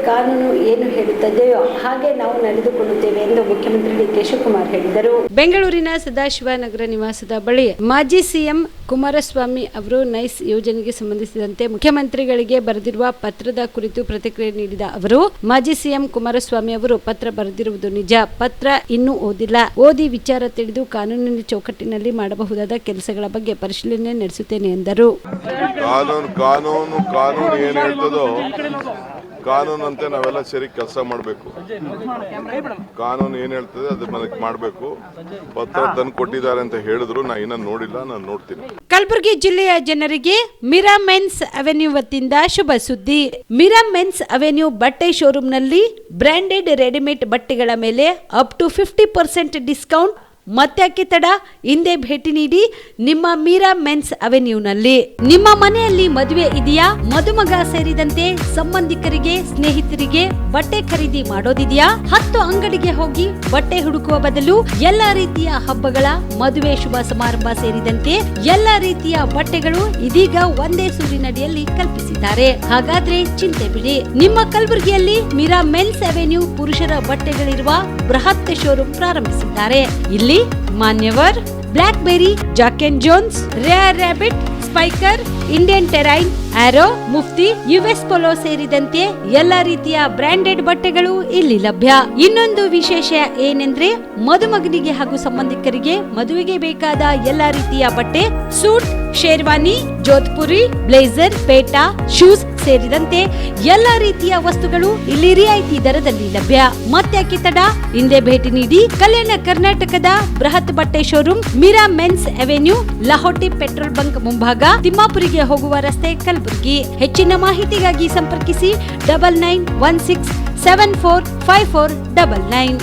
ಕಾನೂನು ಏನು ಹೇಳುತ್ತದೆಯೋ ಹಾಗೆ ನಾವು ನಡೆದುಕೊಳ್ಳುತ್ತೇವೆ ಎಂದು ಮುಖ್ಯಮಂತ್ರಿ ಡಿ.ಕೆ. ಶಿವಕುಮಾರ್ ಹೇಳಿದರು. ಬೆಂಗಳೂರಿನ ಸದಾಶಿವನಗರ ನಿವಾಸದ ಬಳಿ ಮಾಜಿ ಸಿಎಂ ಕುಮಾರಸ್ವಾಮಿ ಅವರು ನೈಸ್ ಯೋಜನೆಗೆ ಸಂಬಂಧಿಸಿದಂತೆ ಮುಖ್ಯಮಂತ್ರಿಗಳಿಗೆ ಬರೆದಿರುವ ಪತ್ರದ ಕುರಿತು ಪ್ರತಿಕ್ರಿಯೆ ನೀಡಿದ ಅವರು, ಮಾಜಿ ಸಿಎಂ ಕುಮಾರಸ್ವಾಮಿ ಅವರು ಪತ್ರ ಬರೆದಿರುವುದು ನಿಜ. ಪತ್ರ ಇನ್ನೂ ಓದಿಲ್ಲ. ಓದಿ ವಿಚಾರ ತಿಳಿದು ಕಾನೂನಿನ ಚೌಕಟ್ಟಿನಲ್ಲಿ ಮಾಡಬಹುದಾದ ಕೆಲಸಗಳ ಬಗ್ಗೆ ಪರಿಶೀಲನೆ ನಡೆಸುತ್ತೇನೆ ಎಂದರು. ಕಾನೂನು ಏನು ಹೇಳ್ತದೋ ಕಾನೂನಂತೆ ನಾವೆಲ್ಲ ಸೇರಿ ಕೆಲಸ ಮಾಡಬೇಕು. ಕಾನೂನು ಏನು ಹೇಳ್ತದೆ ಅದಕ್ಕೆ ಮಾಡಬೇಕು. ಪತ್ರ ತಂದು ಕೊಟ್ಟಿದ್ದಾರೆ ಅಂತ ಹೇಳಿದ್ರು, ನಾ ಇನ್ನೂ ನೋಡಿಲ್ಲ, ನಾನು ನೋಡ್ತೀನಿ. ಕಲಬುರಗಿ ಜಿಲ್ಲೆಯ ಜನರಿಗೆ ಮಿರಾ ಮೆನ್ಸ್ ಅವೆನ್ಯೂ ವತಿಯಿಂದ ಶುಭ ಸುದ್ದಿ. ಮಿರಾ ಮೆನ್ಸ್ ಅವೆನ್ಯೂ ಬಟ್ಟೆ ಶೋರೂಮ್ನಲ್ಲಿ ಬ್ರಾಂಡೆಡ್ ರೆಡಿಮೇಡ್ ಬಟ್ಟೆಗಳ ಮೇಲೆ ಅಪ್ ಟು 50% ಡಿಸ್ಕೌಂಟ್. ಮತ್ತ್ಯಾಕೆ ತಡ? ಹಿಂದೆ ಭೇಟಿ ನೀಡಿ ನಿಮ್ಮ ಮೀರಾ ಮೆನ್ಸ್ ಅವೆನ್ಯೂನಲ್ಲಿ. ನಿಮ್ಮ ಮನೆಯಲ್ಲಿ ಮದುವೆ ಇದೆಯಾ? ಮದುಮಗ ಸೇರಿದಂತೆ ಸಂಬಂಧಿಕರಿಗೆ, ಸ್ನೇಹಿತರಿಗೆ ಬಟ್ಟೆ ಖರೀದಿ ಮಾಡೋದಿದೆಯಾ? 10 ಅಂಗಡಿಗೆ ಹೋಗಿ ಬಟ್ಟೆ ಹುಡುಕುವ ಬದಲು ಎಲ್ಲಾ ರೀತಿಯ ಹಬ್ಬಗಳ, ಮದುವೆ, ಶುಭ ಸಮಾರಂಭ ಸೇರಿದಂತೆ ಎಲ್ಲಾ ರೀತಿಯ ಬಟ್ಟೆಗಳು ಇದೀಗ ಒಂದೇ ಸೂರಿನಡಿಯಲ್ಲಿ ಕಲ್ಪಿಸಿದ್ದಾರೆ. ಹಾಗಾದ್ರೆ ಚಿಂತೆ ಬಿಡಿ. ನಿಮ್ಮ ಕಲಬುರಗಿಯಲ್ಲಿ ಮಿರಾ ಮೆನ್ಸ್ ಅವೆನ್ಯೂ ಪುರುಷರ ಬಟ್ಟೆಗಳಿರುವ ಬೃಹತ್ ಶೋರೂಮ್ ಪ್ರಾರಂಭಿಸಿದ್ದಾರೆ. ಇಲ್ಲಿ Manyavar, Blackberry, Jack and Jones, Rare Rabbit, Spykar, Indian Terrain, Arrow, Mufti, US Polo ಸೇರಿದಂತೆ ಎಲ್ಲಾ ರೀತಿಯ ಬ್ರಾಂಡೆಡ್ ಬಟ್ಟೆಗಳು ಇಲ್ಲಿ ಲಭ್ಯ. ಇನ್ನೊಂದು ವಿಶೇಷ ಏನೆಂದ್ರೆ, ಮದುಮಗನಿಗೆ ಹಾಗೂ ಸಂಬಂಧಿಕರಿಗೆ ಮದುವೆಗೆ ಬೇಕಾದ ಎಲ್ಲಾ ರೀತಿಯ ಬಟ್ಟೆ, ಸೂಟ್, ಶೇರ್ವಾನಿ, ಜೋಧ್ಪುರಿ, ಬ್ಲೇಸರ್, ಪೇಟಾ, ಶೂಸ್ ಸೇರಿದಂತೆ ಎಲ್ಲಾ ರೀತಿಯ ವಸ್ತುಗಳು ಇಲ್ಲಿ ರಿಯಾಯಿತಿ ದರದಲ್ಲಿ ಲಭ್ಯ. ಮತ್ತ್ಯಾಕೆ ತಡ? ಹಿಂದೆ ಭೇಟಿ ನೀಡಿ. ಕಲ್ಯಾಣ ಕರ್ನಾಟಕದ ಬೃಹತ್ ಬಟ್ಟೆ showroom Mira men's avenue, Lahoti petrol bunk ಮುಂಭಾಗ, ತಿಮ್ಮಾಪುರಿಗೆ ಹೋಗುವ ರಸ್ತೆ, ಕಲಬುರಗಿ. ಹೆಚ್ಚಿನ ಮಾಹಿತಿಗಾಗಿ ಸಂಪರ್ಕಿಸಿ 9916745499.